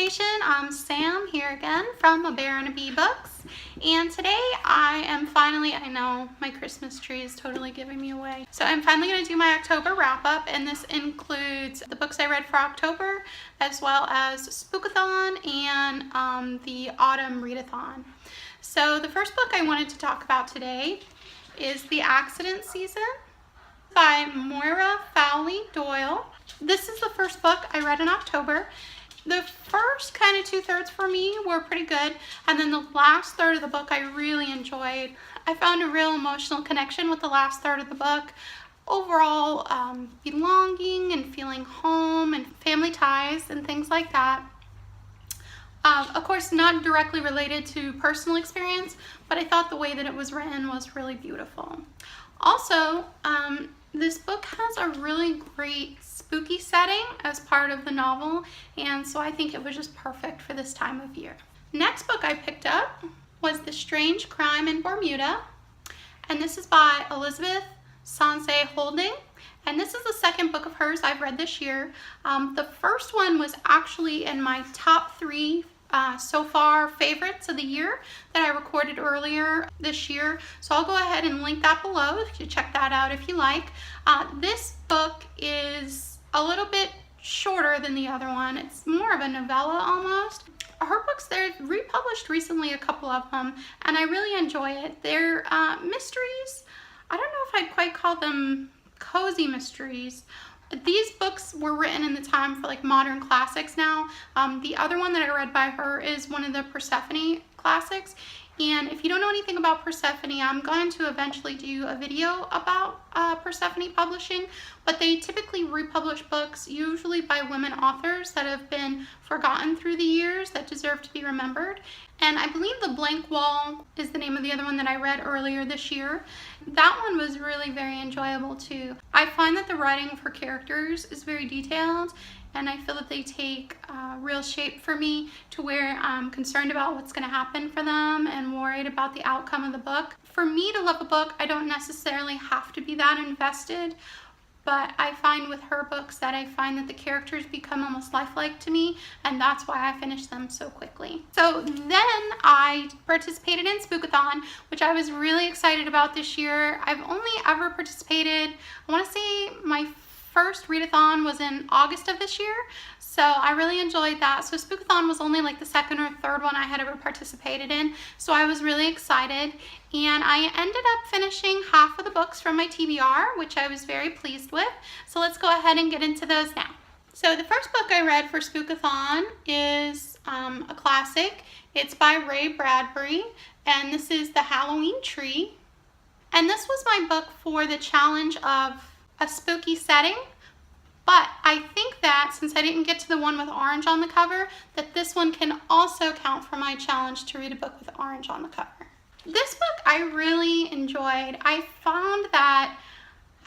Nation. I'm Sam here again from A Bear and a Bee Books, and today I am finally, I know my Christmas tree is totally giving me away, so I'm finally going to do my October wrap-up, and this includes the books I read for October as well as Spookathon and the Autumn Readathon. So the first book I wanted to talk about today is The Accident Season by Moira Fowley Doyle. This is the first book I read in October. The first kind of two-thirds for me were pretty good, and then the last third of the book I really enjoyed. I found a real emotional connection with the last third of the book. Overall, belonging and feeling home and family ties and things like that. Of course, not directly related to personal experience, but I thought the way that it was written was really beautiful. Also, this book has a really great spooky setting as part of the novel, and so I think it was just perfect for this time of year. Next book I picked up was The Strange Crime in Bermuda, and this is by Elizabeth Sanse Holding, and this is the second book of hers I've read this year. The first one was actually in my top 3 so far favorites of the year that I recorded earlier this year, so I'll go ahead and link that below if you check that out if you like. This book is a little bit shorter than the other one. It's more of a novella almost. Her books, they're republished recently, a couple of them, and I really enjoy it. They're mysteries. I don't know if I'd quite call them cozy mysteries. These books were written in the time for like modern classics now. The other one that I read by her is one of the Persephone classics. And if you don't know anything about Persephone, I'm going to eventually do a video about Persephone publishing, but they typically republish books usually by women authors that have been forgotten through the years that deserve to be remembered. And I believe The Blank Wall is the name of the other one that I read earlier this year. That one was really very enjoyable too. I find that the writing of her characters is very detailed, and I feel that they take real shape for me to where I'm concerned about what's going to happen for them and worried about the outcome of the book. For me to love a book, I don't necessarily have to be that invested, but I find with her books that I find that the characters become almost lifelike to me, and that's why I finished them so quickly. So then I participated in Spookathon, which I was really excited about this year. I've only ever participated, I want to say my first readathon was in August of this year, so I really enjoyed that. So Spookathon was only like the second or third one I had ever participated in, so I was really excited, and I ended up finishing half of the books from my TBR, which I was very pleased with. So let's go ahead and get into those now. So the first book I read for Spookathon is a classic. It's by Ray Bradbury, and this is The Halloween Tree, and this was my book for the challenge of a spooky setting, but I think that since I didn't get to the one with orange on the cover, that this one can also count for my challenge to read a book with orange on the cover. This book I really enjoyed. I found that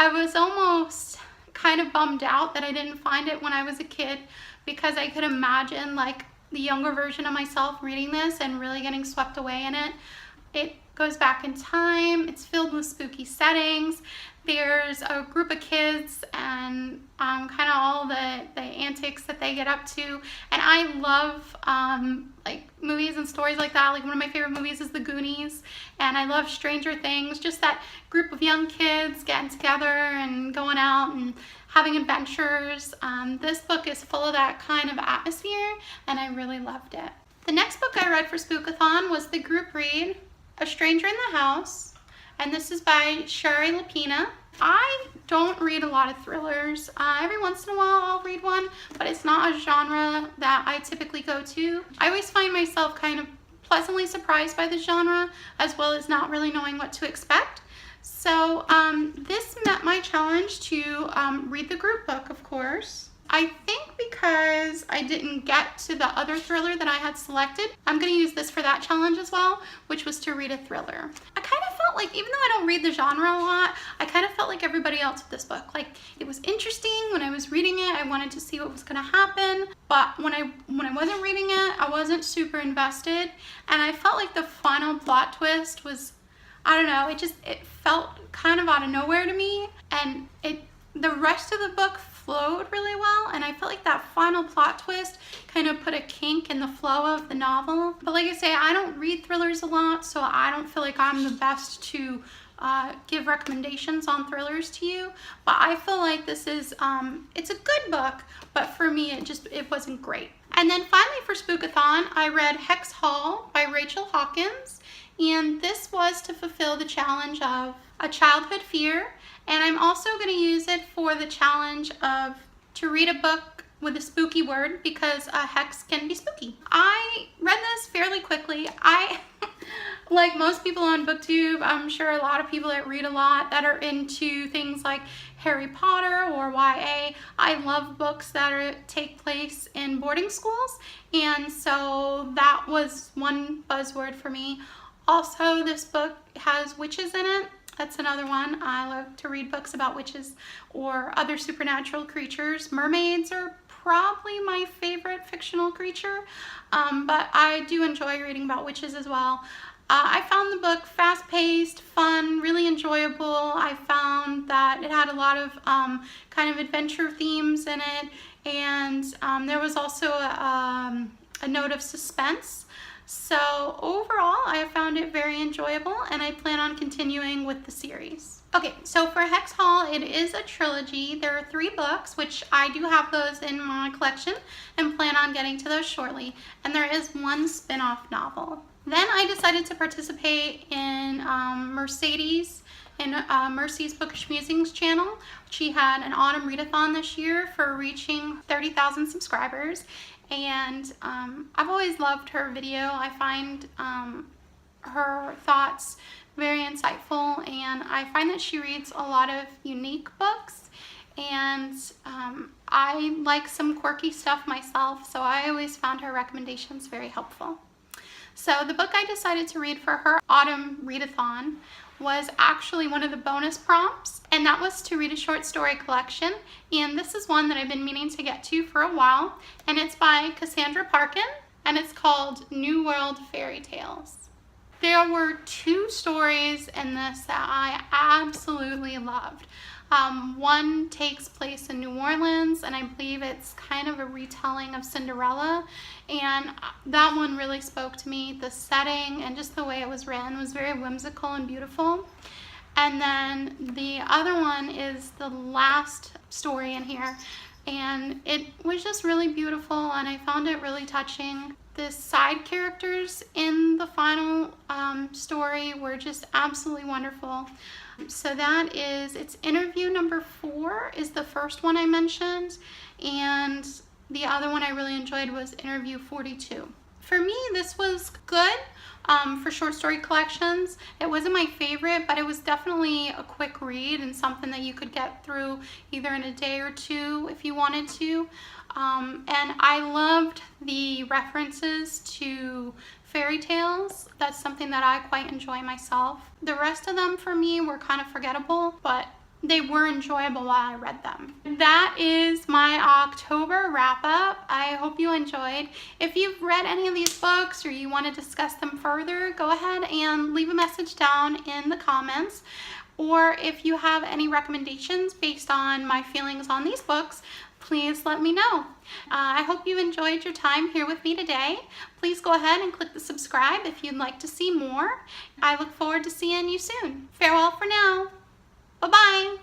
I was almost kind of bummed out that I didn't find it when I was a kid, because I could imagine like the younger version of myself reading this and really getting swept away in it. It goes back in time, it's filled with spooky settings. There's a group of kids and kind of all the antics that they get up to, and I love like movies and stories like that. Like one of my favorite movies is The Goonies, and I love Stranger Things, just that group of young kids getting together and going out and having adventures. This book is full of that kind of atmosphere, and I really loved it. The next book I read for Spookathon was the group read A Stranger in the House, and this is by Shari Lapina. I don't read a lot of thrillers. Every once in a while I'll read one, but it's not a genre that I typically go to. I always find myself kind of pleasantly surprised by the genre, as well as not really knowing what to expect. So this met my challenge to read the group book, of course. I think because I didn't get to the other thriller that I had selected, I'm going to use this for that challenge as well, which was to read a thriller. I kind of felt like, even though I don't read the genre a lot, I kind of felt like everybody else with this book. Like, it was interesting when I was reading it. I wanted to see what was going to happen, but when I wasn't reading it, I wasn't super invested, and I felt like the final plot twist was, I don't know, it felt kind of out of nowhere to me, and the rest of the book flowed really well, and I felt like that final plot twist kind of put a kink in the flow of the novel. But like I say, I don't read thrillers a lot, so I don't feel like I'm the best to give recommendations on thrillers to you, but I feel like this is, it's a good book, but for me it wasn't great. And then finally for Spookathon, I read Hex Hall by Rachel Hawkins, and this was to fulfill the challenge of a childhood fear, and I'm also going to use it for the challenge of to read a book with a spooky word, because a hex can be spooky. I read this fairly quickly. Like most people on BookTube, I'm sure a lot of people that read a lot that are into things like Harry Potter or YA. I love books that take place in boarding schools, and so that was one buzzword for me. Also, this book has witches in it. That's another one. I love to read books about witches or other supernatural creatures. Mermaids are probably my favorite fictional creature, but I do enjoy reading about witches as well. I found the book fast-paced, fun, really enjoyable. I found that it had a lot of kind of adventure themes in it, and there was also a note of suspense. So overall, I found it very enjoyable, and I plan on continuing with the series. Okay, so for Hex Hall, it is a trilogy. There are 3 books, which I do have those in my collection and plan on getting to those shortly. And there is 1 spin-off novel. Then I decided to participate in Mercedes in Mercy's Bookish Musings channel. She had an autumn readathon this year for reaching 30,000 subscribers. And I've always loved her video. I find her thoughts very insightful, and I find that she reads a lot of unique books, and I like some quirky stuff myself, so I always found her recommendations very helpful. So the book I decided to read for her autumn readathon was actually one of the bonus prompts, and that was to read a short story collection, and this is one that I've been meaning to get to for a while, and it's by Cassandra Parkin, and it's called New World Fairy Tales. There were 2 stories in this that I absolutely loved. One takes place in New Orleans, and I believe it's kind of a retelling of Cinderella, and that one really spoke to me. The setting and just the way it was written was very whimsical and beautiful. And then the other one is the last story in here, and it was just really beautiful, and I found it really touching. The side characters in the final story were just absolutely wonderful. So that is, it's interview number 4 is the first one I mentioned, and the other one I really enjoyed was interview 42. For me, this was good for short story collections. It wasn't my favorite, but it was definitely a quick read and something that you could get through either in a day or 2 if you wanted to. And I loved the references to fairy tales. That's something that I quite enjoy myself. The rest of them for me were kind of forgettable, but they were enjoyable while I read them. That is my October wrap up. I hope you enjoyed. If you've read any of these books or you want to discuss them further, go ahead and leave a message down in the comments. Or if you have any recommendations based on my feelings on these books, please let me know. I hope you enjoyed your time here with me today. Please go ahead and click the subscribe if you'd like to see more. I look forward to seeing you soon. Farewell for now. Bye-bye.